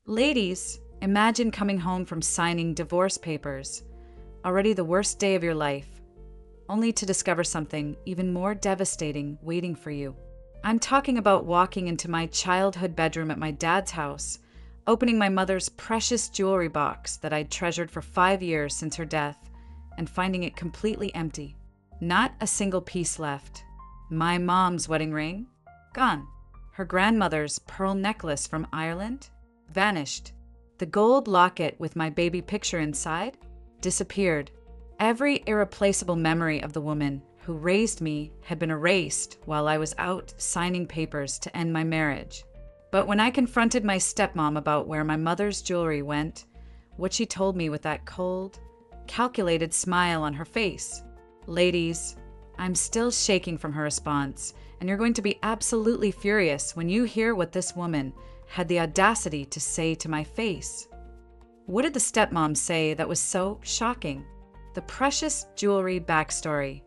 Ladies, imagine coming home from signing divorce papers, already the worst day of your life, only to discover something even more devastating waiting for you. I'm talking about walking into my childhood bedroom at my dad's house, opening my mother's precious jewelry box that I'd treasured for 5 years since her death, and finding it completely empty. Not a single piece left. My mom's wedding ring? Gone. Her grandmother's pearl necklace from Ireland? Vanished. The gold locket with my baby picture inside? Disappeared. Every irreplaceable memory of the woman who raised me had been erased while I was out signing papers to end my marriage. But when I confronted my stepmom about where my mother's jewelry went, what she told me with that cold, calculated smile on her face. Ladies, I'm still shaking from her response, and you're going to be absolutely furious when you hear what this woman had the audacity to say to my face. What did the stepmom say that was so shocking? The precious jewelry backstory.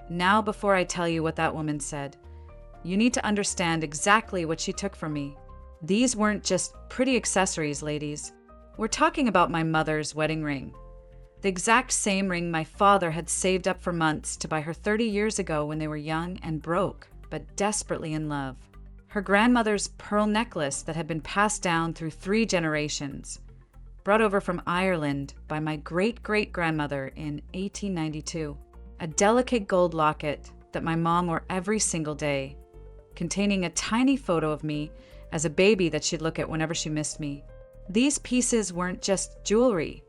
Now, before I tell you what that woman said, you need to understand exactly what she took from me. These weren't just pretty accessories, ladies. We're talking about my mother's wedding ring. The exact same ring my father had saved up for months to buy her 30 years ago when they were young and broke, but desperately in love. Her grandmother's pearl necklace that had been passed down through 3 generations, brought over from Ireland by my great-great-grandmother in 1892. A delicate gold locket that my mom wore every single day, containing a tiny photo of me as a baby that she'd look at whenever she missed me. These pieces weren't just jewelry.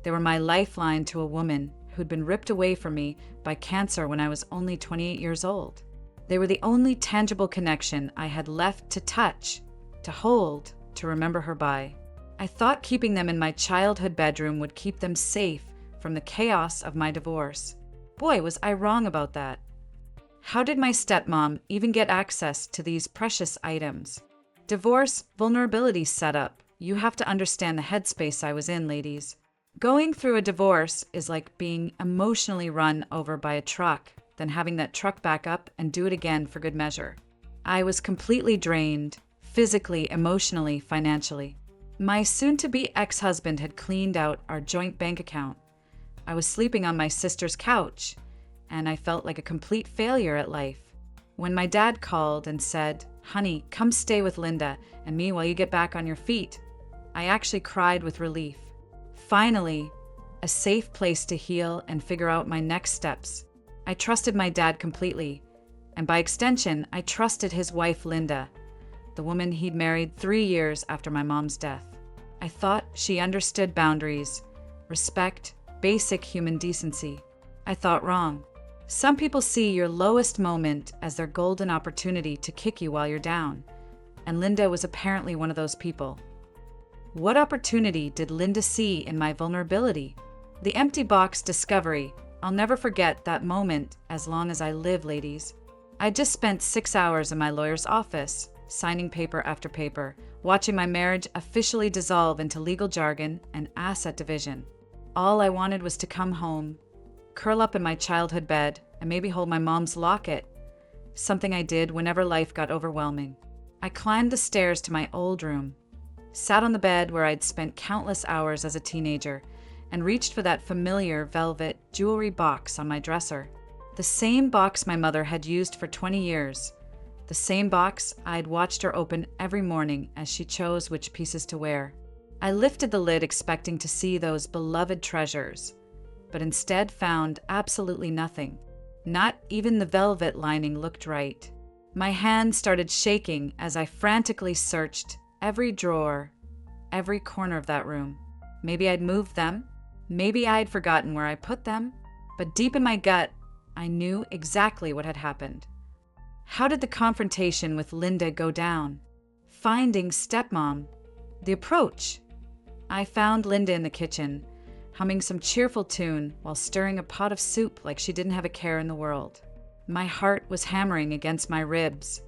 They were my lifeline to a woman who'd been ripped away from me by cancer when I was only 28 years old. They were the only tangible connection I had left to touch, to hold, to remember her by. I thought keeping them in my childhood bedroom would keep them safe from the chaos of my divorce. Boy, was I wrong about that. How did my stepmom even get access to these precious items? Divorce vulnerability setup. You have to understand the headspace I was in, ladies. Going through a divorce is like being emotionally run over by a truck, then having that truck back up and do it again for good measure. I was completely drained, physically, emotionally, financially. My soon-to-be ex-husband had cleaned out our joint bank account. I was sleeping on my sister's couch, and I felt like a complete failure at life. When my dad called and said, "Honey, come stay with Linda and me while you get back on your feet," I actually cried with relief. Finally, a safe place to heal and figure out my next steps. I trusted my dad completely, and by extension, I trusted his wife, Linda, the woman he'd married 3 years after my mom's death. I thought she understood boundaries, respect, basic human decency. I thought wrong. Some people see your lowest moment as their golden opportunity to kick you while you're down, and Linda was apparently one of those people. What opportunity did Linda see in my vulnerability? The empty box discovery. I'll never forget that moment as long as I live, ladies. I just spent 6 hours in my lawyer's office, signing paper after paper, watching my marriage officially dissolve into legal jargon and asset division. All I wanted was to come home, curl up in my childhood bed, and maybe hold my mom's locket, something I did whenever life got overwhelming. I climbed the stairs to my old room, sat on the bed where I'd spent countless hours as a teenager, and reached for that familiar velvet jewelry box on my dresser. The same box my mother had used for 20 years. The same box I'd watched her open every morning as she chose which pieces to wear. I lifted the lid expecting to see those beloved treasures, but instead found absolutely nothing. Not even the velvet lining looked right. My hands started shaking as I frantically searched every drawer, every corner of that room. Maybe I'd moved them. Maybe I'd forgotten where I put them. But deep in my gut, I knew exactly what had happened. How did the confrontation with Linda go down? Finding stepmom. The approach. I found Linda in the kitchen, humming some cheerful tune while stirring a pot of soup like she didn't have a care in the world. My heart was hammering against my ribs,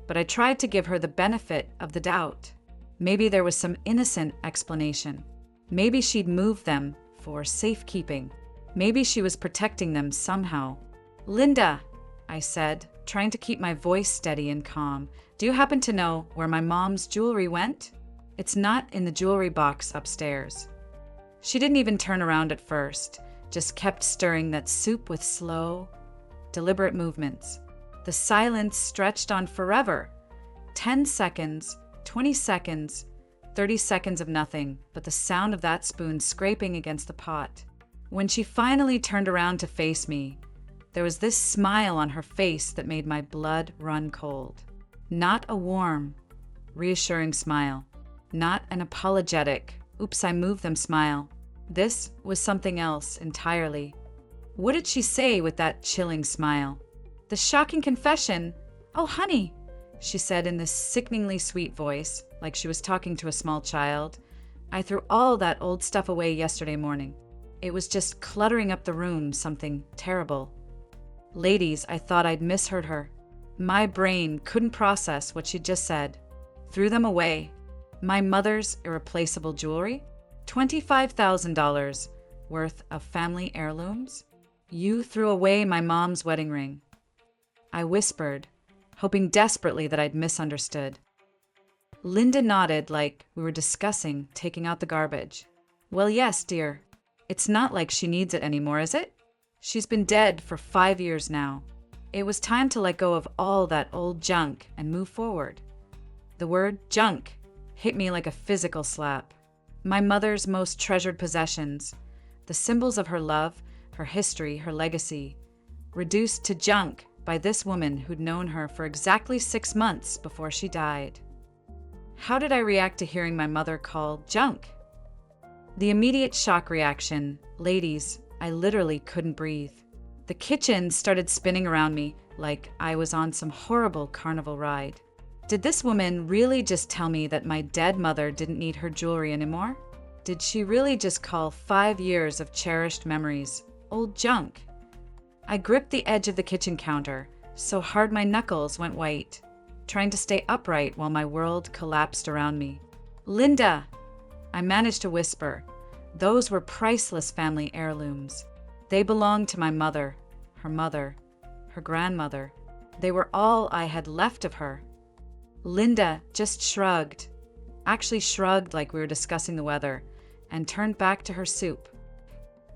but I tried to give her the benefit of the doubt. Maybe there was some innocent explanation. Maybe she'd moved them for safekeeping. Maybe she was protecting them somehow. "Linda," I said, trying to keep my voice steady and calm, "do you happen to know where my mom's jewelry went?" It's not in the jewelry box upstairs." She didn't even turn around at first, just kept stirring that soup with slow, deliberate movements. The silence stretched on forever. 10 seconds, 20 seconds, 30 seconds of nothing but the sound of that spoon scraping against the pot. When she finally turned around to face me, there was this smile on her face that made my blood run cold. Not a warm, reassuring smile. Not an apologetic, "oops, I moved them" smile. This was something else entirely. What did she say with that chilling smile? The shocking confession. "Oh, honey," she said in this sickeningly sweet voice, like she was talking to a small child. "I threw all that old stuff away yesterday morning. It was just cluttering up the room, something terrible." Ladies, I thought I'd misheard her. My brain couldn't process what she'd just said. Threw them away. My mother's irreplaceable jewelry? $25,000 worth of family heirlooms? "You threw away my mom's wedding ring." I whispered, hoping desperately that I'd misunderstood. Linda nodded like we were discussing taking out the garbage. "Well, yes, dear. It's not like she needs it anymore, is it? She's been dead for 5 years now. It was time to let go of all that old junk and move forward." The word junk hit me like a physical slap. My mother's most treasured possessions, the symbols of her love, her history, her legacy, reduced to junk by this woman who'd known her for exactly 6 months before she died. How did I react to hearing my mother called junk? The immediate shock reaction, ladies, I literally couldn't breathe. The kitchen started spinning around me like I was on some horrible carnival ride. Did this woman really just tell me that my dead mother didn't need her jewelry anymore? Did she really just call 5 years of cherished memories old junk? I gripped the edge of the kitchen counter so hard my knuckles went white, trying to stay upright while my world collapsed around me. "Linda!" I managed to whisper. Those were priceless family heirlooms. They belonged to my mother, her grandmother. They were all I had left of her. Linda just shrugged, actually shrugged like we were discussing the weather, and turned back to her soup.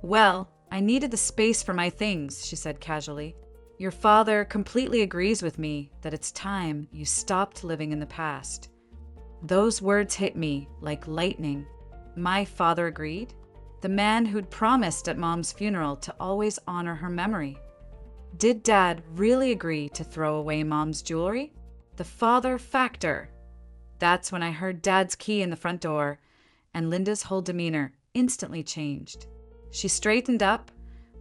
"Well, I needed the space for my things," she said casually. "Your father completely agrees with me that it's time you stopped living in the past." Those words hit me like lightning. My father agreed? The man who'd promised at Mom's funeral to always honor her memory. Did Dad really agree to throw away Mom's jewelry? The father factor. That's when I heard Dad's key in the front door, and Linda's whole demeanor instantly changed. She straightened up,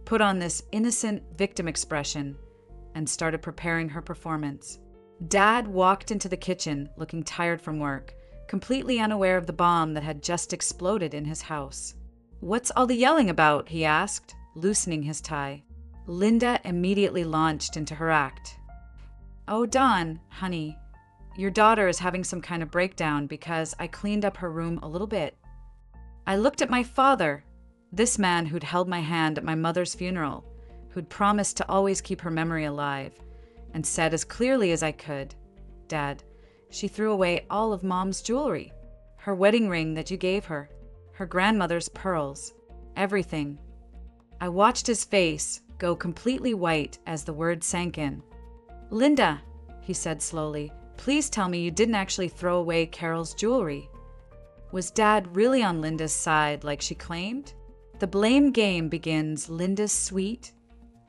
put on this innocent victim expression, and started preparing her performance. Dad walked into the kitchen looking tired from work, completely unaware of the bomb that had just exploded in his house. "What's all the yelling about?" he asked, loosening his tie. Linda immediately launched into her act. "Oh, Dawn, honey, your daughter is having some kind of breakdown because I cleaned up her room a little bit." I looked at my father, this man who'd held my hand at my mother's funeral, who'd promised to always keep her memory alive, and said as clearly as I could, "Dad, she threw away all of Mom's jewelry, her wedding ring that you gave her, her grandmother's pearls, everything." I watched his face go completely white as the word sank in. "Linda," he said slowly, "please tell me you didn't actually throw away Carol's jewelry." Was Dad really on Linda's side like she claimed? The blame game begins. Linda's sweet,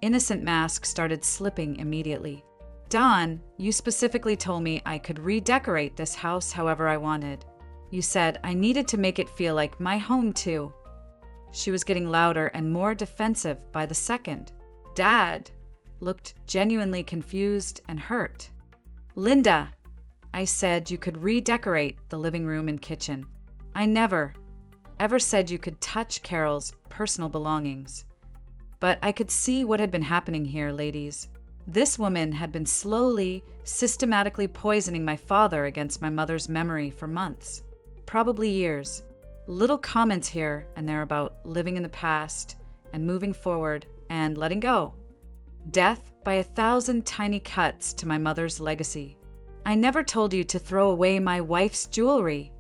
innocent mask started slipping immediately. "Dawn, you specifically told me I could redecorate this house however I wanted. You said I needed to make it feel like my home too." She was getting louder and more defensive by the second. Dad looked genuinely confused and hurt. "Linda, I said you could redecorate the living room and kitchen. I never, ever said you could touch Carol's personal belongings." But I could see what had been happening here, ladies. This woman had been slowly, systematically poisoning my father against my mother's memory for months, probably years. Little comments here and there about living in the past and moving forward and letting go. Death by 1,000 tiny cuts to my mother's legacy. "I never told you to throw away my wife's jewelry."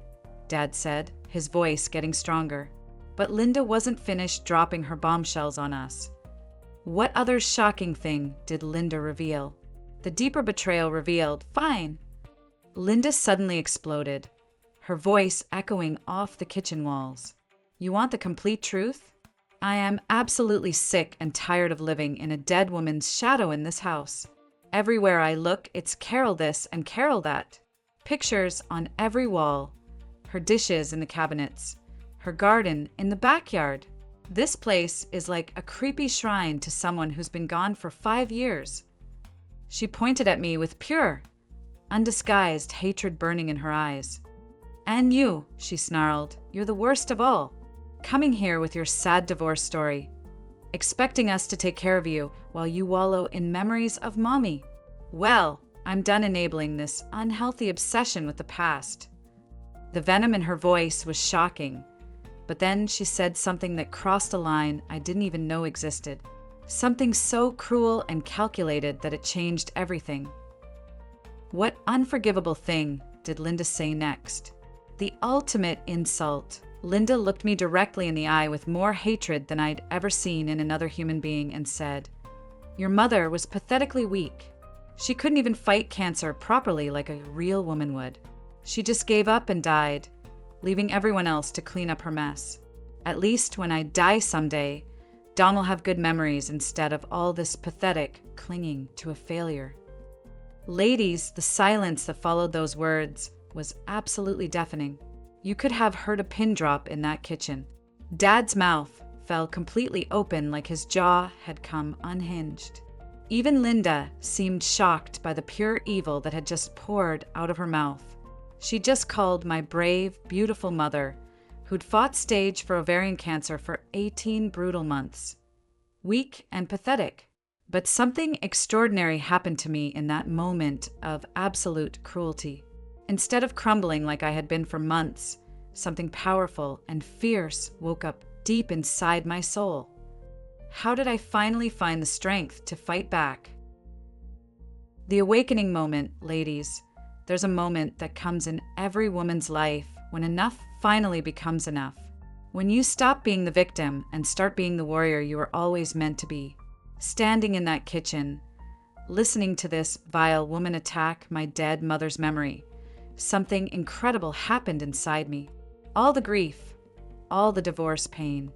Dad said, his voice getting stronger. But Linda wasn't finished dropping her bombshells on us. What other shocking thing did Linda reveal? The deeper betrayal revealed, fine. Linda suddenly exploded, her voice echoing off the kitchen walls. You want the complete truth? I am absolutely sick and tired of living in a dead woman's shadow in this house. Everywhere I look, it's Carol this and Carol that. Pictures on every wall, her dishes in the cabinets, her garden in the backyard. This place is like a creepy shrine to someone who's been gone for 5 years. She pointed at me with pure, undisguised hatred burning in her eyes. And you, she snarled, you're the worst of all. Coming here with your sad divorce story, expecting us to take care of you while you wallow in memories of mommy. Well, I'm done enabling this unhealthy obsession with the past. The venom in her voice was shocking, but then she said something that crossed a line I didn't even know existed. Something so cruel and calculated that it changed everything. What unforgivable thing did Linda say next? The ultimate insult. Linda looked me directly in the eye with more hatred than I'd ever seen in another human being and said, Your mother was pathetically weak. She couldn't even fight cancer properly like a real woman would. She just gave up and died, leaving everyone else to clean up her mess. At least when I die someday, Dawn will have good memories instead of all this pathetic clinging to a failure. Ladies, the silence that followed those words was absolutely deafening. You could have heard a pin drop in that kitchen. Dad's mouth fell completely open like his jaw had come unhinged. Even Linda seemed shocked by the pure evil that had just poured out of her mouth. She just called my brave, beautiful mother, who'd fought stage for ovarian cancer for 18 brutal months, weak and pathetic. But something extraordinary happened to me in that moment of absolute cruelty. Instead of crumbling like I had been for months, something powerful and fierce woke up deep inside my soul. How did I finally find the strength to fight back? The awakening moment, ladies. There's a moment that comes in every woman's life when enough finally becomes enough. When you stop being the victim and start being the warrior you were always meant to be. Standing in that kitchen, listening to this vile woman attack my dead mother's memory. Something incredible happened inside me. All the grief, all the divorce pain,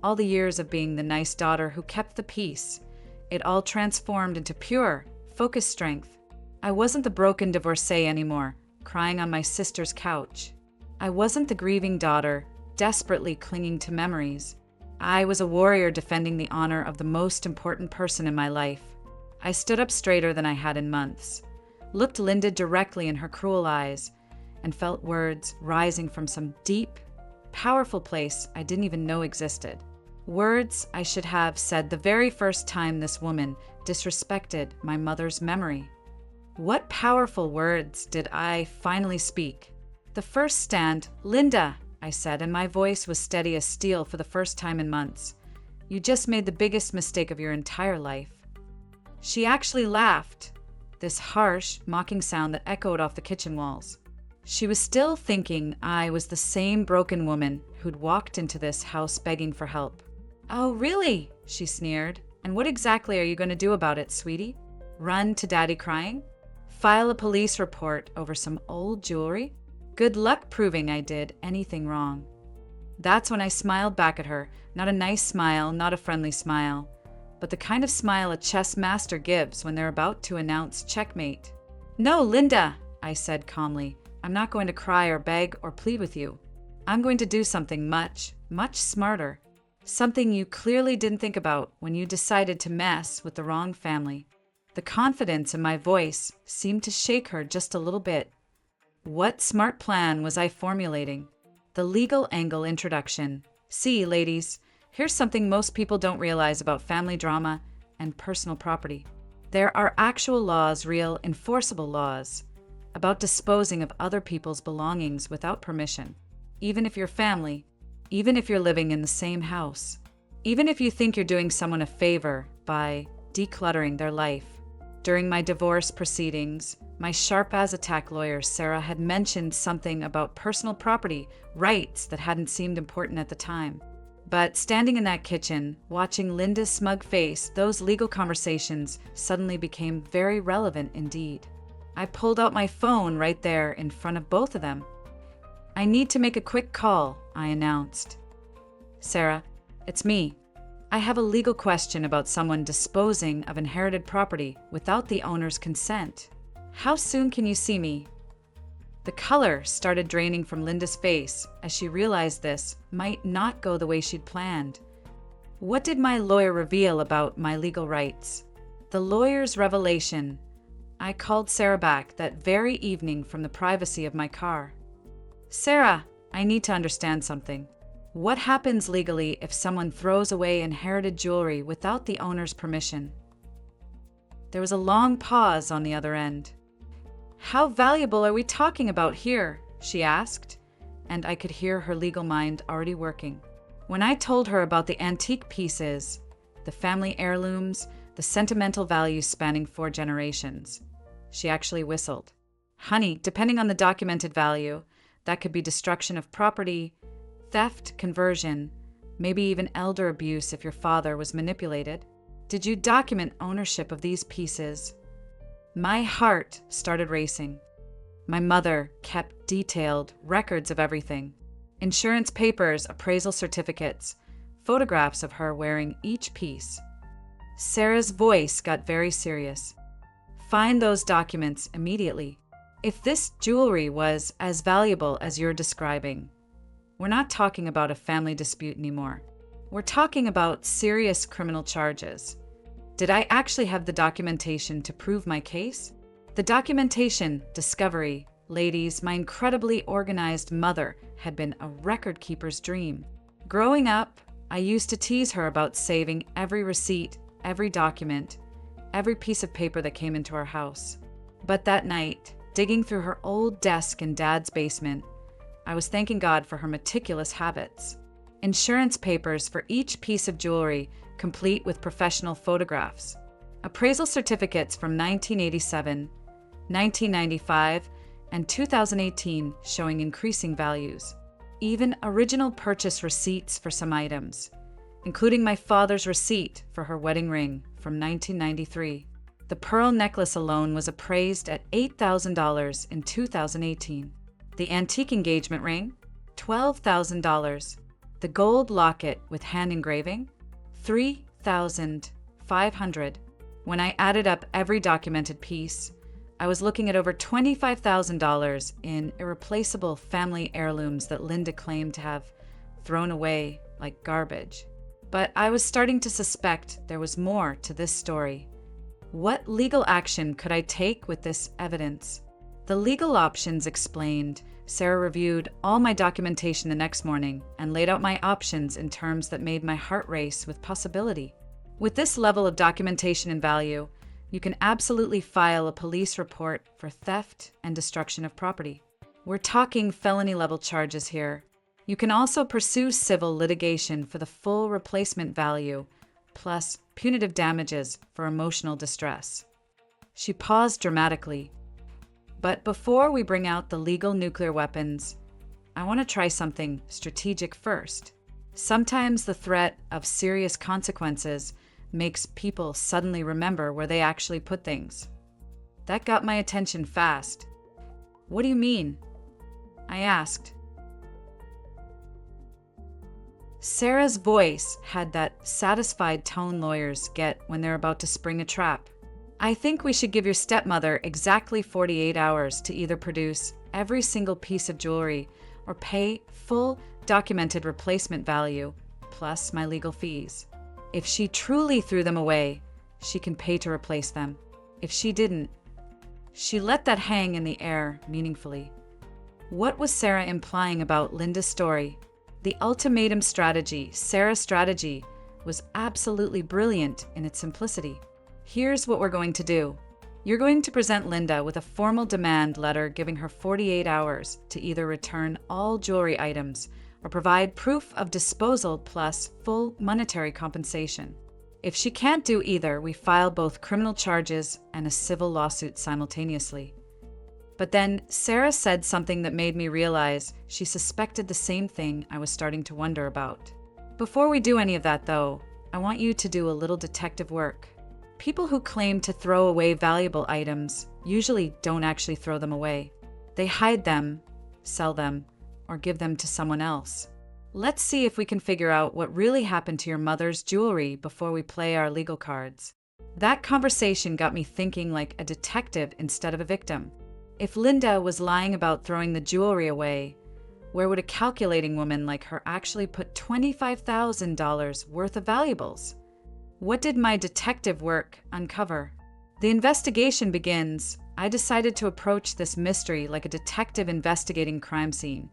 all the years of being the nice daughter who kept the peace, it all transformed into pure, focused strength. I wasn't the broken divorcee anymore, crying on my sister's couch. I wasn't the grieving daughter, desperately clinging to memories. I was a warrior defending the honor of the most important person in my life. I stood up straighter than I had in months, looked Linda directly in her cruel eyes, and felt words rising from some deep, powerful place I didn't even know existed. Words I should have said the very first time this woman disrespected my mother's memory. What powerful words did I finally speak? The first stand, Linda, I said, and my voice was steady as steel for the first time in months. You just made the biggest mistake of your entire life. She actually laughed, this harsh, mocking sound that echoed off the kitchen walls. She was still thinking I was the same broken woman who'd walked into this house begging for help. Oh, really? She sneered. And what exactly are you going to do about it, sweetie? Run to Daddy crying? File a police report over some old jewelry? Good luck proving I did anything wrong. That's when I smiled back at her, not a nice smile, not a friendly smile, but the kind of smile a chess master gives when they're about to announce checkmate. No, Linda, I said calmly. I'm not going to cry or beg or plead with you. I'm going to do something much, much smarter. Something you clearly didn't think about when you decided to mess with the wrong family. The confidence in my voice seemed to shake her just a little bit. What smart plan was I formulating? The legal angle introduction. See, ladies, here's something most people don't realize about family drama and personal property. There are actual laws, real, enforceable laws, about disposing of other people's belongings without permission, even if you're family, even if you're living in the same house, even if you think you're doing someone a favor by decluttering their life. During my divorce proceedings, my sharp-as-a-tack lawyer, Sarah, had mentioned something about personal property rights that hadn't seemed important at the time. But standing in that kitchen, watching Linda's smug face, those legal conversations suddenly became very relevant indeed. I pulled out my phone right there in front of both of them. "I need to make a quick call," I announced. "Sarah, it's me. I have a legal question about someone disposing of inherited property without the owner's consent. How soon can you see me?" The color started draining from Linda's face as she realized this might not go the way she'd planned. What did my lawyer reveal about my legal rights? The lawyer's revelation. I called Sarah back that very evening from the privacy of my car. "Sarah, I need to understand something. What happens legally if someone throws away inherited jewelry without the owner's permission?" There was a long pause on the other end. "How valuable are we talking about here?" she asked, and I could hear her legal mind already working. When I told her about the antique pieces, the family heirlooms, the sentimental value spanning 4 generations, she actually whistled. "Honey, depending on the documented value, that could be destruction of property, theft, conversion, maybe even elder abuse if your father was manipulated. Did you document ownership of these pieces?" My heart started racing. My mother kept detailed records of everything. Insurance papers, appraisal certificates, photographs of her wearing each piece. Sarah's voice got very serious. "Find those documents immediately. If this jewelry was as valuable as you're describing, we're not talking about a family dispute anymore. We're talking about serious criminal charges. Did I actually have the documentation to prove my case? The documentation, discovery, ladies, my incredibly organized mother had been a record keeper's dream. Growing up, I used to tease her about saving every receipt, every document, every piece of paper that came into our house. But that night, digging through her old desk in Dad's basement, I was thanking God for her meticulous habits. Insurance papers for each piece of jewelry, complete with professional photographs. Appraisal certificates from 1987, 1995, and 2018 showing increasing values. Even original purchase receipts for some items, including my father's receipt for her wedding ring from 1993. The pearl necklace alone was appraised at $8,000 in 2018. The antique engagement ring, $12,000. The gold locket with hand engraving, $3,500. When I added up every documented piece, I was looking at over $25,000 in irreplaceable family heirlooms that Linda claimed to have thrown away like garbage. But I was starting to suspect there was more to this story. What legal action could I take with this evidence? The legal options explained, Sarah reviewed all my documentation the next morning and laid out my options in terms that made my heart race with possibility. With this level of documentation and value, you can absolutely file a police report for theft and destruction of property. We're talking felony-level charges here. You can also pursue civil litigation for the full replacement value, plus punitive damages for emotional distress. She paused dramatically. But before we bring out the legal nuclear weapons, I want to try something strategic first. Sometimes the threat of serious consequences makes people suddenly remember where they actually put things. That got my attention fast. "What do you mean?" I asked. Sarah's voice had that satisfied tone lawyers get when they're about to spring a trap. "I think we should give your stepmother exactly 48 hours to either produce every single piece of jewelry or pay full documented replacement value plus my legal fees. If she truly threw them away, she can pay to replace them. If she didn't..." She let that hang in the air meaningfully. What was Sarah implying about Linda's story? The ultimatum strategy, Sarah's strategy, was absolutely brilliant in its simplicity. Here's what we're going to do. You're going to present Linda with a formal demand letter giving her 48 hours to either return all jewelry items or provide proof of disposal plus full monetary compensation. If she can't do either, we file both criminal charges and a civil lawsuit simultaneously. But then Sarah said something that made me realize she suspected the same thing I was starting to wonder about. Before we do any of that, though, I want you to do a little detective work. People who claim to throw away valuable items usually don't actually throw them away. They hide them, sell them, or give them to someone else. Let's see if we can figure out what really happened to your mother's jewelry before we play our legal cards. That conversation got me thinking like a detective instead of a victim. If Linda was lying about throwing the jewelry away, where would a calculating woman like her actually put $25,000 worth of valuables? What did my detective work uncover? The investigation begins. I decided to approach this mystery like a detective investigating a crime scene.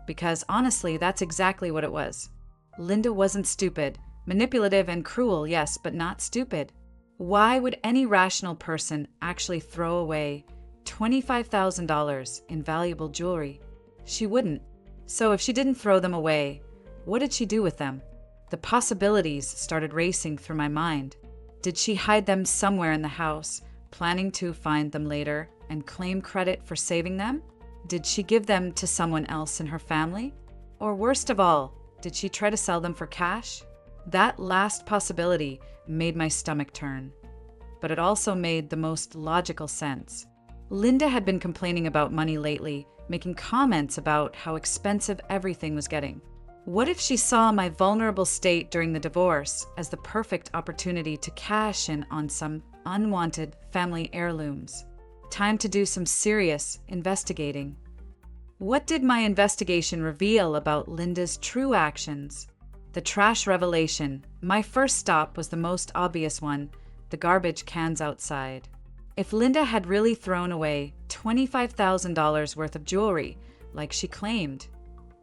Because honestly, that's exactly what it was. Linda wasn't stupid. Manipulative and cruel, yes, but not stupid. Why would any rational person actually throw away $25,000 in valuable jewelry? She wouldn't. So if she didn't throw them away, what did she do with them? The possibilities started racing through my mind. Did she hide them somewhere in the house, planning to find them later and claim credit for saving them? Did she give them to someone else in her family? Or worst of all, did she try to sell them for cash? That last possibility made my stomach turn. But it also made the most logical sense. Linda had been complaining about money lately, making comments about how expensive everything was getting. What if she saw my vulnerable state during the divorce as the perfect opportunity to cash in on some unwanted family heirlooms? Time to do some serious investigating. What did my investigation reveal about Linda's true actions? The trash revelation. My first stop was the most obvious one, the garbage cans outside. If Linda had really thrown away $25,000 worth of jewelry, like she claimed,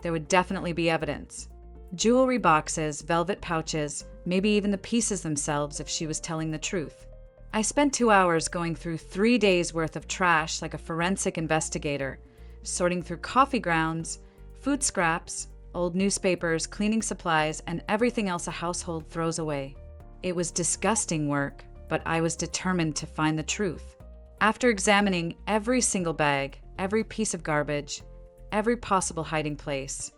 there would definitely be evidence. Jewelry boxes, velvet pouches, maybe even the pieces themselves if she was telling the truth. I spent 2 hours going through 3 days worth of trash like a forensic investigator, sorting through coffee grounds, food scraps, old newspapers, cleaning supplies, and everything else a household throws away. It was disgusting work, but I was determined to find the truth. After examining every single bag, every piece of garbage, every possible hiding place,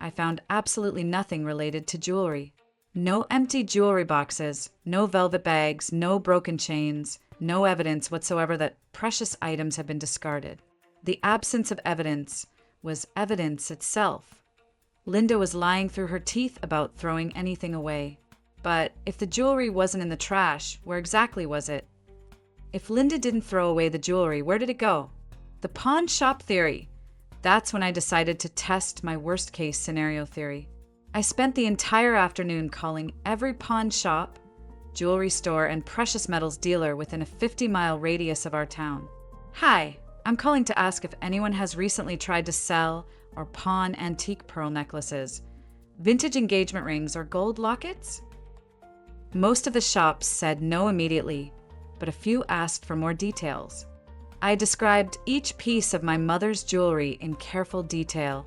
I found absolutely nothing related to jewelry. No empty jewelry boxes, no velvet bags, no broken chains, no evidence whatsoever that precious items had been discarded. The absence of evidence was evidence itself. Linda was lying through her teeth about throwing anything away. But if the jewelry wasn't in the trash, where exactly was it? If Linda didn't throw away the jewelry, where did it go? The pawn shop theory. That's when I decided to test my worst-case scenario theory. I spent the entire afternoon calling every pawn shop, jewelry store, and precious metals dealer within a 50-mile radius of our town. Hi, I'm calling to ask if anyone has recently tried to sell or pawn antique pearl necklaces, vintage engagement rings, or gold lockets? Most of the shops said no immediately, but a few asked for more details. I described each piece of my mother's jewelry in careful detail,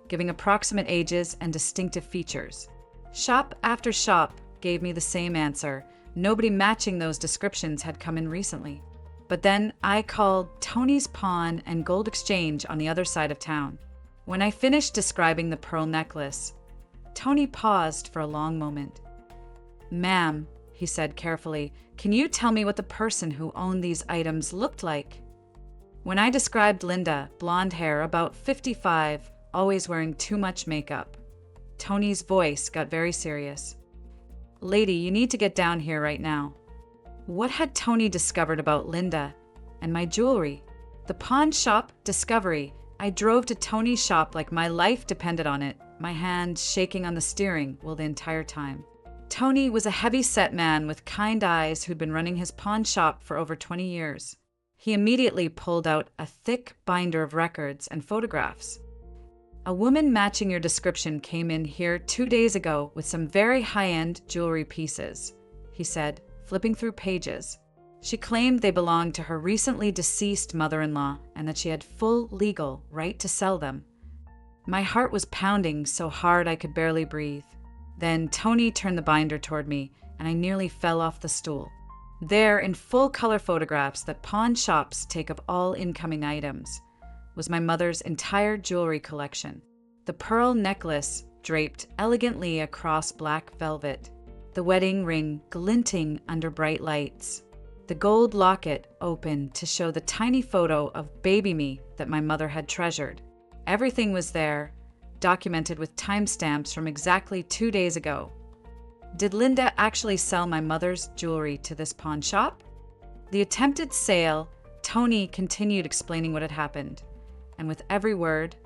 giving approximate ages and distinctive features. Shop after shop gave me the same answer. Nobody matching those descriptions had come in recently. But then I called Tony's Pawn and Gold Exchange on the other side of town. When I finished describing the pearl necklace, Tony paused for a long moment. "Ma'am," he said carefully, "can you tell me what the person who owned these items looked like?" When I described Linda, blonde hair, about 55, always wearing too much makeup, Tony's voice got very serious. "Lady, you need to get down here right now." What had Tony discovered about Linda and my jewelry? The pawn shop discovery. I drove to Tony's shop like my life depended on it, my hand shaking on the steering wheel the entire time. Tony was a heavy-set man with kind eyes who'd been running his pawn shop for over 20 years. He immediately pulled out a thick binder of records and photographs. "A woman matching your description came in here 2 days ago with some very high-end jewelry pieces," he said, flipping through pages. "She claimed they belonged to her recently deceased mother-in-law and that she had full legal right to sell them." My heart was pounding so hard I could barely breathe. Then Tony turned the binder toward me, and I nearly fell off the stool. There, in full color photographs that pawn shops take of all incoming items, was my mother's entire jewelry collection. The pearl necklace draped elegantly across black velvet, the wedding ring glinting under bright lights, the gold locket open to show the tiny photo of baby me that my mother had treasured. Everything was there, documented with timestamps from exactly 2 days ago. Did Linda actually sell my mother's jewelry to this pawn shop? The attempted sale, Tony continued explaining what had happened, and with every word,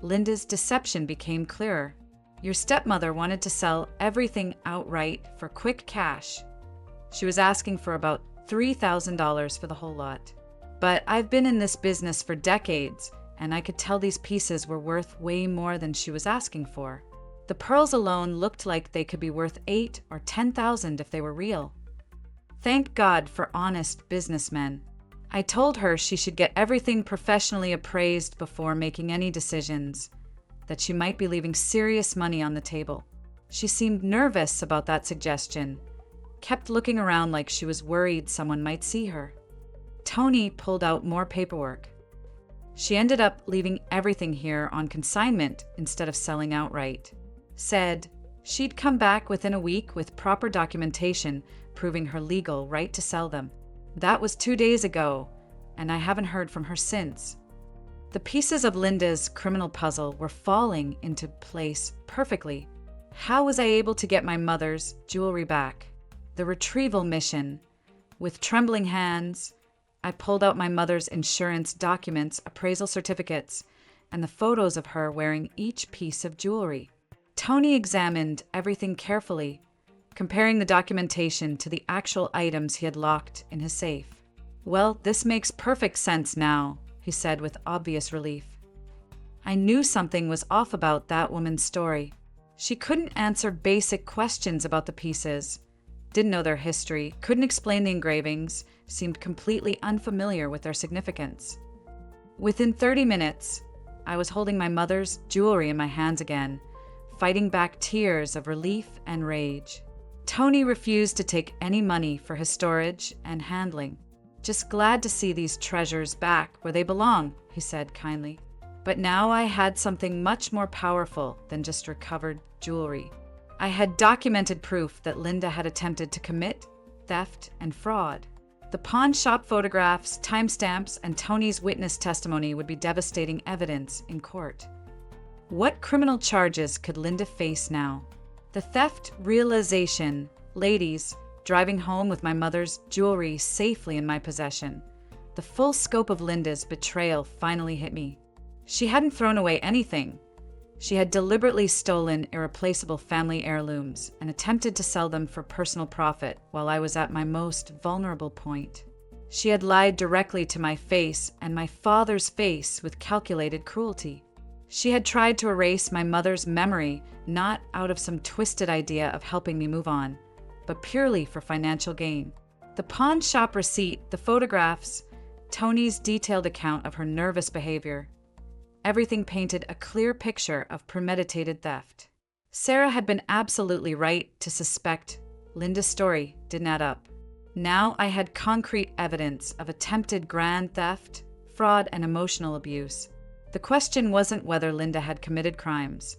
Linda's deception became clearer. Your stepmother wanted to sell everything outright for quick cash. She was asking for about $3,000 for the whole lot. But I've been in this business for decades, and I could tell these pieces were worth way more than she was asking for. The pearls alone looked like they could be worth $8,000 or $10,000 if they were real. Thank God for honest businessmen. I told her she should get everything professionally appraised before making any decisions, that she might be leaving serious money on the table. She seemed nervous about that suggestion, kept looking around like she was worried someone might see her. Tony pulled out more paperwork. She ended up leaving everything here on consignment instead of selling outright. Said she'd come back within a week with proper documentation proving her legal right to sell them. That was 2 days ago, and I haven't heard from her since. The pieces of Linda's criminal puzzle were falling into place perfectly. How was I able to get my mother's jewelry back? The retrieval mission. With trembling hands, I pulled out my mother's insurance documents, appraisal certificates, and the photos of her wearing each piece of jewelry. Tony examined everything carefully, comparing the documentation to the actual items he had locked in his safe. Well, this makes perfect sense now, he said with obvious relief. I knew something was off about that woman's story. She couldn't answer basic questions about the pieces, didn't know their history, couldn't explain the engravings, seemed completely unfamiliar with their significance. Within 30 minutes, I was holding my mother's jewelry in my hands again, fighting back tears of relief and rage. Tony refused to take any money for his storage and handling. Just glad to see these treasures back where they belong, he said kindly. But now I had something much more powerful than just recovered jewelry. I had documented proof that Linda had attempted to commit theft and fraud. The pawn shop photographs, timestamps, and Tony's witness testimony would be devastating evidence in court. What criminal charges could Linda face now? The theft realization, ladies, driving home with my mother's jewelry safely in my possession. The full scope of Linda's betrayal finally hit me. She hadn't thrown away anything. She had deliberately stolen irreplaceable family heirlooms and attempted to sell them for personal profit while I was at my most vulnerable point. She had lied directly to my face and my father's face with calculated cruelty. She had tried to erase my mother's memory, not out of some twisted idea of helping me move on, but purely for financial gain. The pawn shop receipt, the photographs, Tony's detailed account of her nervous behavior, everything painted a clear picture of premeditated theft. Sarah had been absolutely right to suspect Linda's story didn't add up. Now I had concrete evidence of attempted grand theft, fraud, and emotional abuse. The question wasn't whether Linda had committed crimes.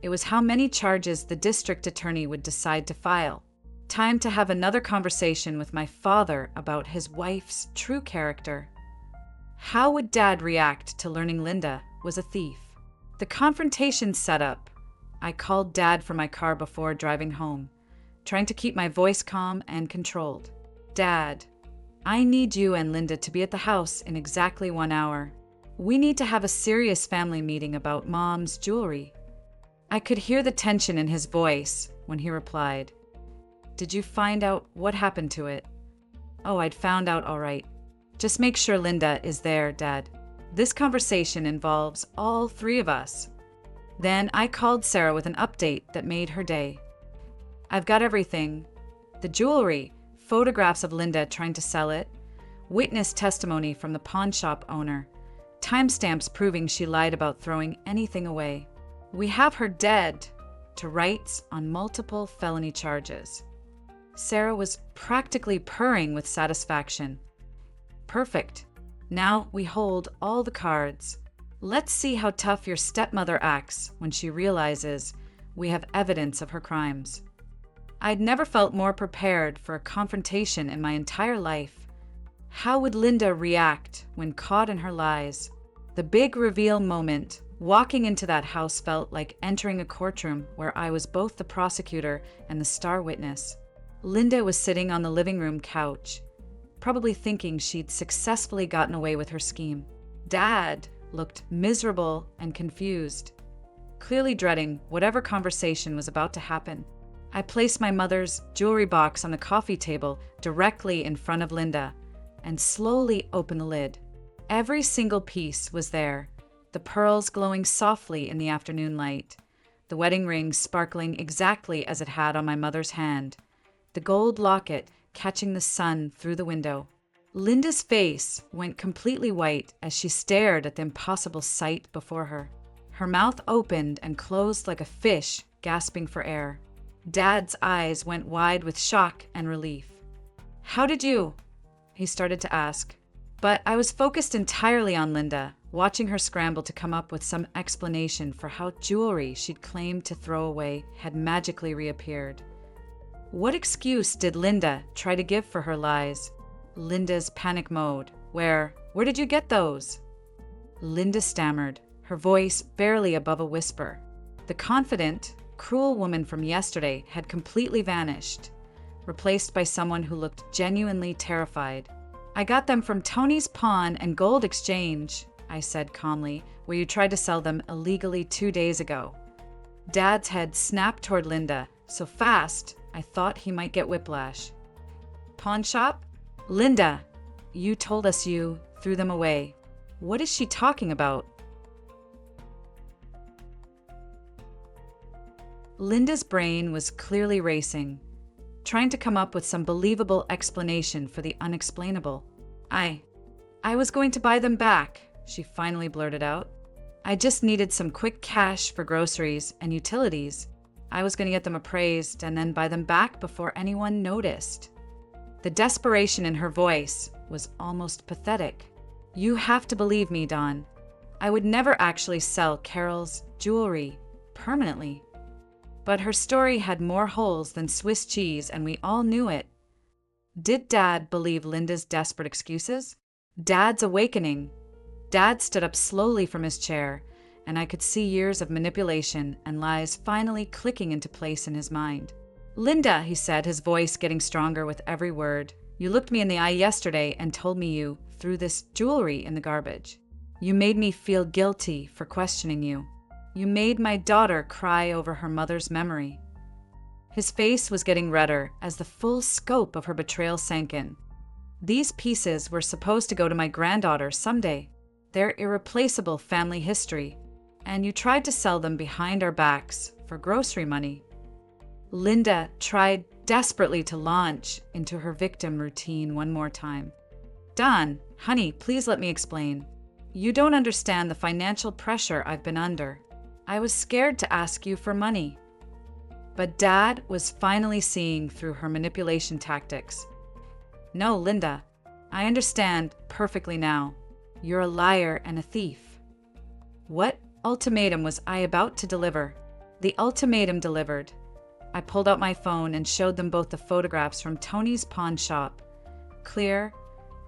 It was how many charges the district attorney would decide to file. Time to have another conversation with my father about his wife's true character. How would Dad react to learning Linda was a thief? The confrontation set up. I called Dad from my car before driving home, trying to keep my voice calm and controlled. Dad, I need you and Linda to be at the house in exactly 1 hour. We need to have a serious family meeting about Mom's jewelry. I could hear the tension in his voice when he replied, Did you find out what happened to it? Oh, I'd found out all right. Just make sure Linda is there, Dad. This conversation involves all 3 of us. Then I called Sarah with an update that made her day. I've got everything. The jewelry, photographs of Linda trying to sell it, witness testimony from the pawn shop owner, timestamps proving she lied about throwing anything away. We have her dead to rights on multiple felony charges. Sarah was practically purring with satisfaction. Perfect. Now we hold all the cards. Let's see how tough your stepmother acts when she realizes we have evidence of her crimes. I'd never felt more prepared for a confrontation in my entire life. How would Linda react when caught in her lies? The big reveal moment, walking into that house, felt like entering a courtroom where I was both the prosecutor and the star witness. Linda was sitting on the living room couch, probably thinking she'd successfully gotten away with her scheme. Dad looked miserable and confused, clearly dreading whatever conversation was about to happen. I placed my mother's jewelry box on the coffee table directly in front of Linda and slowly opened the lid. Every single piece was there, the pearls glowing softly in the afternoon light, the wedding ring sparkling exactly as it had on my mother's hand, the gold locket catching the sun through the window. Linda's face went completely white as she stared at the impossible sight before her. Her mouth opened and closed like a fish gasping for air. Dad's eyes went wide with shock and relief. "How did you?" he started to ask. But I was focused entirely on Linda, watching her scramble to come up with some explanation for how jewelry she'd claimed to throw away had magically reappeared. What excuse did Linda try to give for her lies? Linda's panic mode. Where did you get those? Linda stammered, her voice barely above a whisper. The confident, cruel woman from yesterday had completely vanished, replaced by someone who looked genuinely terrified. "I got them from Tony's Pawn and Gold Exchange," I said calmly, "where you tried to sell them illegally 2 days ago." Dad's head snapped toward Linda, so fast I thought he might get whiplash. "Pawn shop? Linda, you told us you threw them away. What is she talking about?" Linda's brain was clearly racing, trying to come up with some believable explanation for the unexplainable. I was going to buy them back," she finally blurted out. "I just needed some quick cash for groceries and utilities. I was going to get them appraised and then buy them back before anyone noticed." The desperation in her voice was almost pathetic. "You have to believe me, Dawn. I would never actually sell Carol's jewelry permanently." But her story had more holes than Swiss cheese, and we all knew it. Did Dad believe Linda's desperate excuses? Dad's awakening. Dad stood up slowly from his chair, and I could see years of manipulation and lies finally clicking into place in his mind. "Linda," he said, his voice getting stronger with every word, "you looked me in the eye yesterday and told me you threw this jewelry in the garbage. You made me feel guilty for questioning you. You made my daughter cry over her mother's memory." His face was getting redder as the full scope of her betrayal sank in. These pieces were supposed to go to my granddaughter someday, their irreplaceable family history, and you tried to sell them behind our backs for grocery money. Linda tried desperately to launch into her victim routine one more time. "Dawn, honey, please let me explain. You don't understand the financial pressure I've been under. I was scared to ask you for money." But Dad was finally seeing through her manipulation tactics. "No, Linda, I understand perfectly now. You're a liar and a thief." What ultimatum was I about to deliver? The ultimatum delivered. I pulled out my phone and showed them both the photographs from Tony's pawn shop. Clear,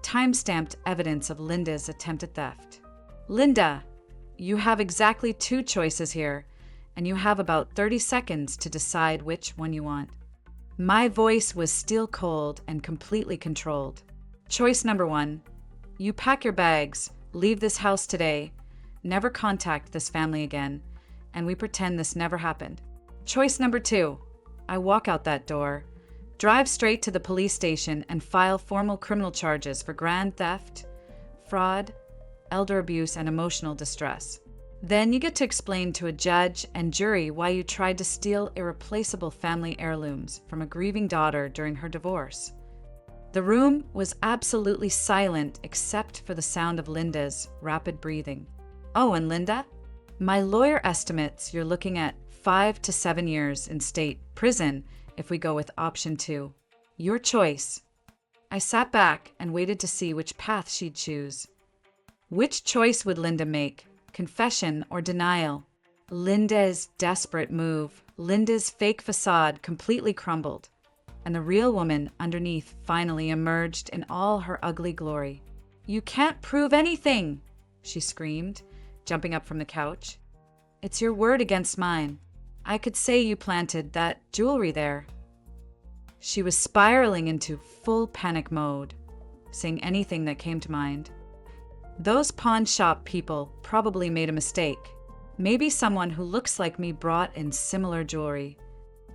time-stamped evidence of Linda's attempted theft. "Linda, you have exactly 2 choices here, and you have about 30 seconds to decide which one you want." My voice was steel cold and completely controlled. Choice number 1, you pack your bags, leave this house today, never contact this family again, and we pretend this never happened. Choice number 2, I walk out that door, drive straight to the police station and file formal criminal charges for grand theft, fraud, elder abuse, and emotional distress. Then you get to explain to a judge and jury why you tried to steal irreplaceable family heirlooms from a grieving daughter during her divorce. The room was absolutely silent except for the sound of Linda's rapid breathing. "Oh, and Linda, my lawyer estimates you're looking at 5 to 7 years in state prison if we go with option 2. Your choice. I sat back and waited to see which path she'd choose. Which choice would Linda make? Confession or denial? Linda's desperate move. Linda's fake facade completely crumbled, and the real woman underneath finally emerged in all her ugly glory. "You can't prove anything," she screamed, jumping up from the couch. "It's your word against mine. I could say you planted that jewelry there." She was spiraling into full panic mode, saying anything that came to mind. Those pawn shop people probably made a mistake. Maybe someone who looks like me brought in similar jewelry.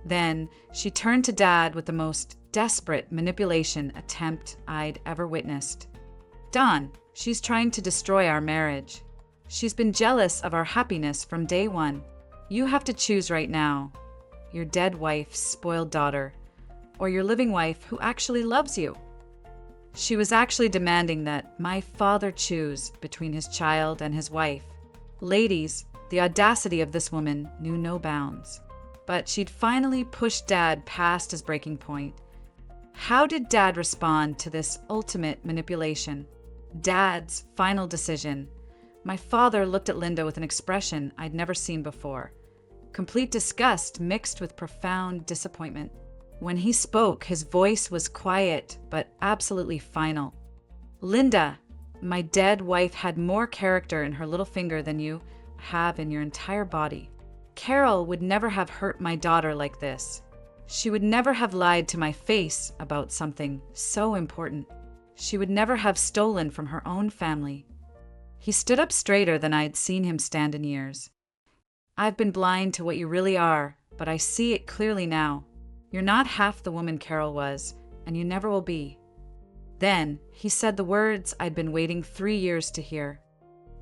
Then she turned to Dad with the most desperate manipulation attempt I'd ever witnessed. "Don, she's trying to destroy our marriage. She's been jealous of our happiness from day one. You have to choose right now. Your dead wife's spoiled daughter, or your living wife who actually loves you." She was actually demanding that my father choose between his child and his wife. Ladies, the audacity of this woman knew no bounds. But she'd finally pushed Dad past his breaking point. How did Dad respond to this ultimate manipulation? Dad's final decision. My father looked at Linda with an expression I'd never seen before. Complete disgust mixed with profound disappointment. When he spoke, his voice was quiet, but absolutely final. "Linda, my dead wife had more character in her little finger than you have in your entire body. Carol would never have hurt my daughter like this. She would never have lied to my face about something so important. She would never have stolen from her own family." He stood up straighter than I'd seen him stand in years. "I've been blind to what you really are, but I see it clearly now. You're not half the woman Carol was, and you never will be." Then he said the words I'd been waiting 3 years to hear.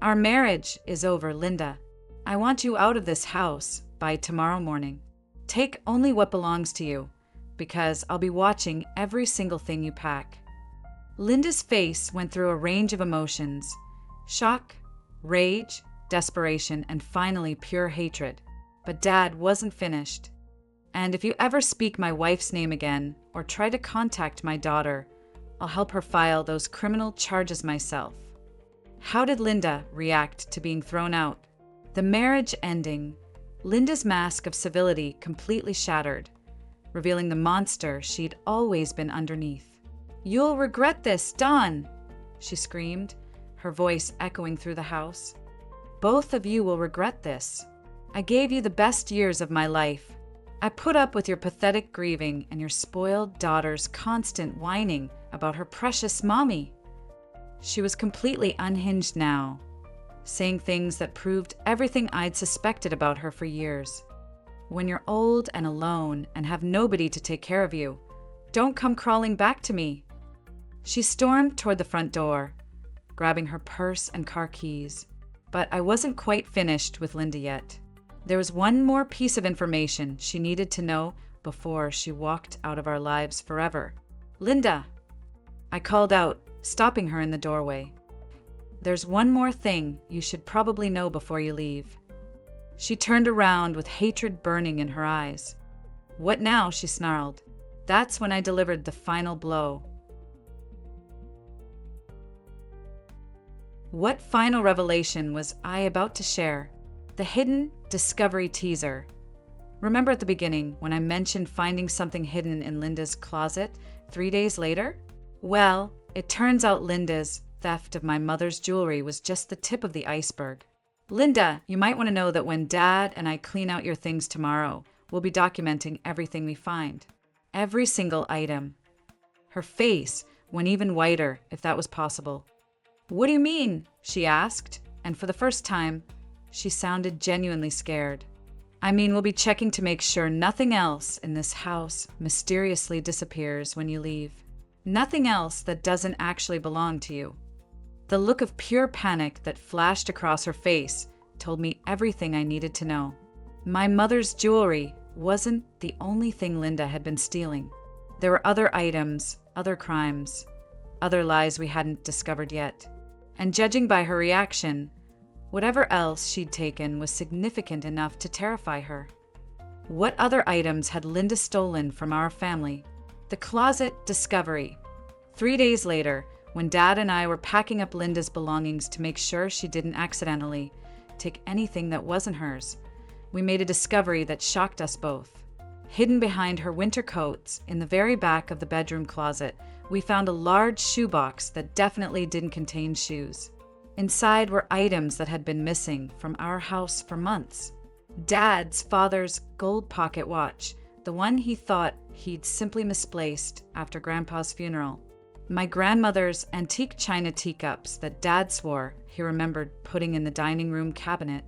"Our marriage is over, Linda. I want you out of this house by tomorrow morning. Take only what belongs to you, because I'll be watching every single thing you pack." Linda's face went through a range of emotions: shock, rage, desperation, and finally pure hatred. But Dad wasn't finished. "And if you ever speak my wife's name again, or try to contact my daughter, I'll help her file those criminal charges myself." How did Linda react to being thrown out? The marriage ending, Linda's mask of civility completely shattered, revealing the monster she'd always been underneath. "You'll regret this, Don!" she screamed, her voice echoing through the house. "Both of you will regret this. I gave you the best years of my life. I put up with your pathetic grieving and your spoiled daughter's constant whining about her precious mommy." She was completely unhinged now, saying things that proved everything I'd suspected about her for years. "When you're old and alone and have nobody to take care of you, don't come crawling back to me." She stormed toward the front door, grabbing her purse and car keys. But I wasn't quite finished with Linda yet. There was one more piece of information she needed to know before she walked out of our lives forever. "Linda!" I called out, stopping her in the doorway. "There's one more thing you should probably know before you leave." She turned around with hatred burning in her eyes. "What now?" she snarled. That's when I delivered the final blow. What final revelation was I about to share? The hidden discovery teaser. Remember at the beginning when I mentioned finding something hidden in Linda's closet 3 days later? Well, it turns out Linda's theft of my mother's jewelry was just the tip of the iceberg. Linda, you might want to know that when Dad and I clean out your things tomorrow, we'll be documenting everything we find. Every single item. Her face went even whiter, if that was possible. "What do you mean?" she asked, and for the first time, she sounded genuinely scared. "I mean, we'll be checking to make sure nothing else in this house mysteriously disappears when you leave. Nothing else that doesn't actually belong to you." The look of pure panic that flashed across her face told me everything I needed to know. My mother's jewelry wasn't the only thing Linda had been stealing. There were other items, other crimes, other lies we hadn't discovered yet. And judging by her reaction, whatever else she'd taken was significant enough to terrify her. What other items had Linda stolen from our family? The closet discovery. 3 days later, when Dad and I were packing up Linda's belongings to make sure she didn't accidentally take anything that wasn't hers, we made a discovery that shocked us both. Hidden behind her winter coats in the very back of the bedroom closet, we found a large shoebox that definitely didn't contain shoes. Inside were items that had been missing from our house for months. Dad's father's gold pocket watch, the one he thought he'd simply misplaced after Grandpa's funeral. My grandmother's antique china teacups that Dad swore he remembered putting in the dining room cabinet.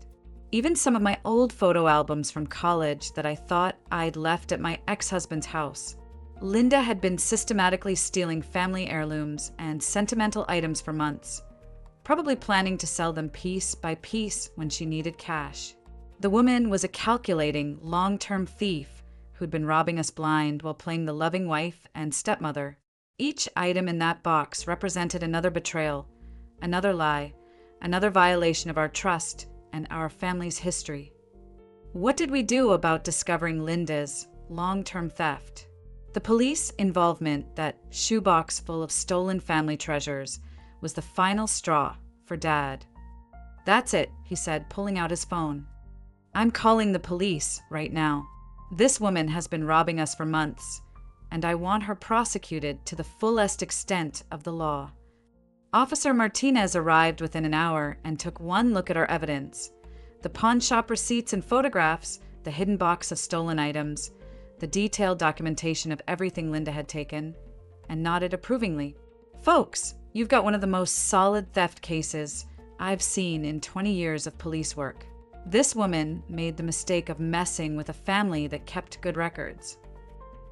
Even some of my old photo albums from college that I thought I'd left at my ex-husband's house. Linda had been systematically stealing family heirlooms and sentimental items for months, probably planning to sell them piece by piece when she needed cash. The woman was a calculating, long-term thief who'd been robbing us blind while playing the loving wife and stepmother. Each item in that box represented another betrayal, another lie, another violation of our trust and our family's history. What did we do about discovering Linda's long-term theft? The police involvement, that shoebox full of stolen family treasures, was the final straw for Dad. "That's it," he said, pulling out his phone. "I'm calling the police right now. This woman has been robbing us for months, and I want her prosecuted to the fullest extent of the law." Officer Martinez arrived within an hour and took one look at our evidence: the pawn shop receipts and photographs, the hidden box of stolen items, the detailed documentation of everything Linda had taken, and nodded approvingly. "Folks, you've got one of the most solid theft cases I've seen in 20 years of police work. This woman made the mistake of messing with a family that kept good records."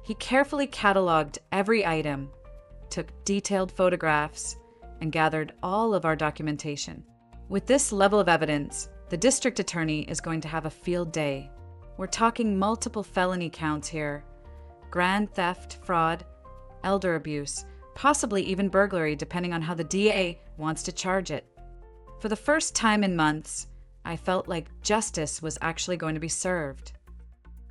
He carefully cataloged every item, took detailed photographs, and gathered all of our documentation. With this level of evidence, the district attorney is going to have a field day. We're talking multiple felony counts here: grand theft, fraud, elder abuse, possibly even burglary, depending on how the DA wants to charge it. For the first time in months, I felt like justice was actually going to be served.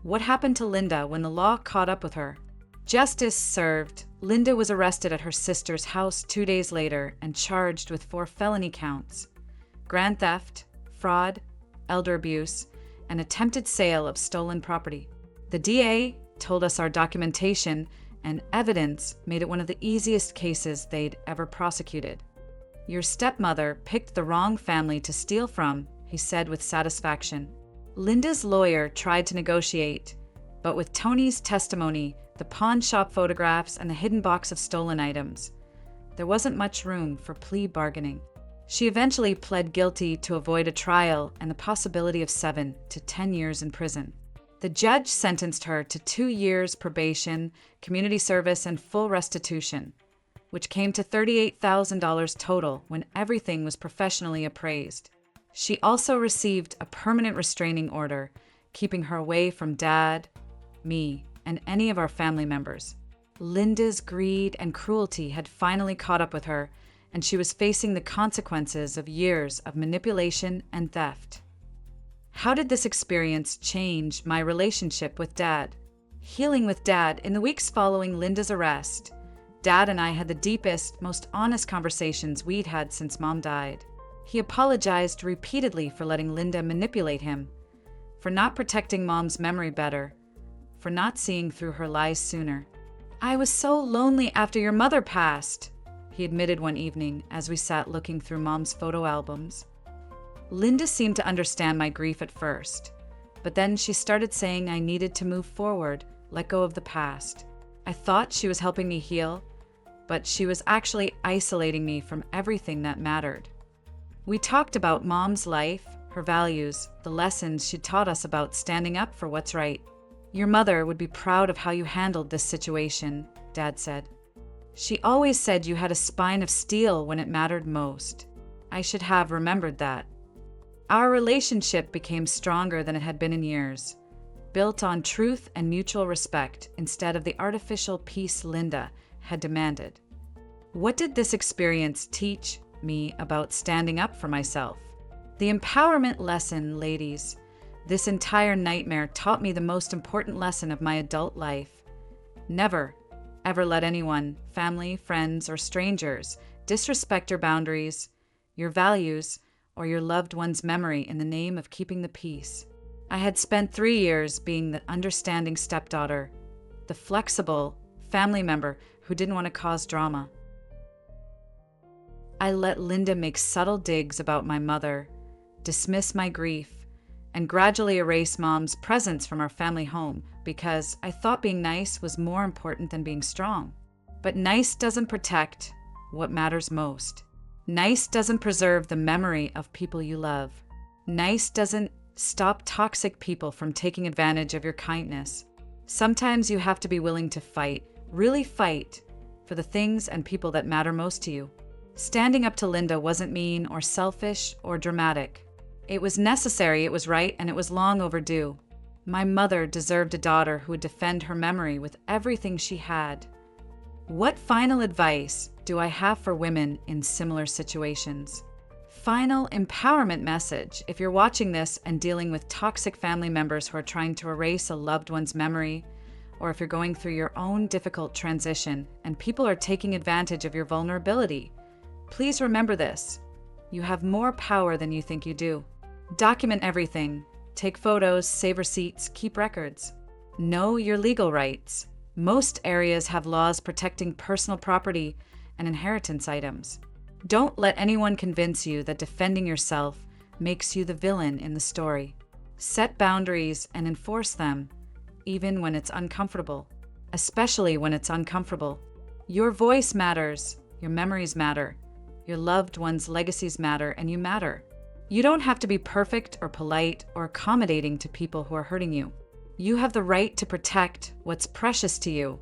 What happened to Linda when the law caught up with her? Justice served. Linda was arrested at her sister's house 2 days later and charged with 4 felony counts: grand theft, fraud, elder abuse, and attempted sale of stolen property. The DA told us our documentation and evidence made it one of the easiest cases they'd ever prosecuted. "Your stepmother picked the wrong family to steal from," he said with satisfaction. Linda's lawyer tried to negotiate, but with Tony's testimony, the pawn shop photographs, and the hidden box of stolen items, there wasn't much room for plea bargaining. She eventually pled guilty to avoid a trial and the possibility of 7 to 10 years in prison. The judge sentenced her to 2 years probation, community service, and full restitution, which came to $38,000 total when everything was professionally appraised. She also received a permanent restraining order, keeping her away from Dad, me, and any of our family members. Linda's greed and cruelty had finally caught up with her, and she was facing the consequences of years of manipulation and theft. How did this experience change my relationship with Dad? Healing with Dad. In the weeks following Linda's arrest, Dad and I had the deepest, most honest conversations we'd had since Mom died. He apologized repeatedly for letting Linda manipulate him, for not protecting Mom's memory better, for not seeing through her lies sooner. "I was so lonely after your mother passed," he admitted one evening as we sat looking through Mom's photo albums. Linda seemed to understand my grief at first, but then she started saying I needed to move forward, let go of the past. I thought she was helping me heal, but she was actually isolating me from everything that mattered. We talked about Mom's life, her values, the lessons she taught us about standing up for what's right. "Your mother would be proud of how you handled this situation," Dad said. "She always said you had a spine of steel when it mattered most. I should have remembered that." Our relationship became stronger than it had been in years, built on truth and mutual respect instead of the artificial peace Linda had demanded. What did this experience teach me about standing up for myself? The empowerment lesson, ladies. This entire nightmare taught me the most important lesson of my adult life. Never, ever let anyone, family, friends, or strangers, disrespect your boundaries, your values, or your loved one's memory in the name of keeping the peace. I had spent 3 years being the understanding stepdaughter, the flexible family member who didn't want to cause drama. I let Linda make subtle digs about my mother, dismiss my grief, and gradually erase Mom's presence from our family home because I thought being nice was more important than being strong. But nice doesn't protect what matters most. Nice doesn't preserve the memory of people you love. Nice doesn't stop toxic people from taking advantage of your kindness. Sometimes you have to be willing to fight, really fight, for the things and people that matter most to you. Standing up to Linda wasn't mean or selfish or dramatic. It was necessary, it was right, and it was long overdue. My mother deserved a daughter who would defend her memory with everything she had. What final advice do I have for women in similar situations? Final empowerment message if you're watching this and dealing with toxic family members who are trying to erase a loved one's memory, or if you're going through your own difficult transition and people are taking advantage of your vulnerability, please remember this. You have more power than you think you do. Document everything. Take photos, save receipts, keep records. Know your legal rights. Most areas have laws protecting personal property and inheritance items. Don't let anyone convince you that defending yourself makes you the villain in the story. Set boundaries and enforce them, even when it's uncomfortable, especially when it's uncomfortable. Your voice matters, your memories matter, your loved ones' legacies matter, and you matter. You don't have to be perfect or polite or accommodating to people who are hurting you. You have the right to protect what's precious to you,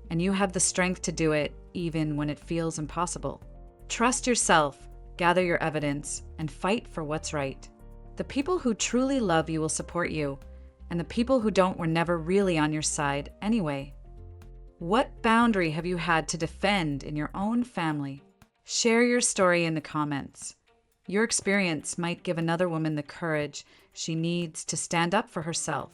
and you have the strength to do it even when it feels impossible. Trust yourself, gather your evidence, and fight for what's right. The people who truly love you will support you, and the people who don't were never really on your side anyway. What boundary have you had to defend in your own family? Share your story in the comments. Your experience might give another woman the courage she needs to stand up for herself.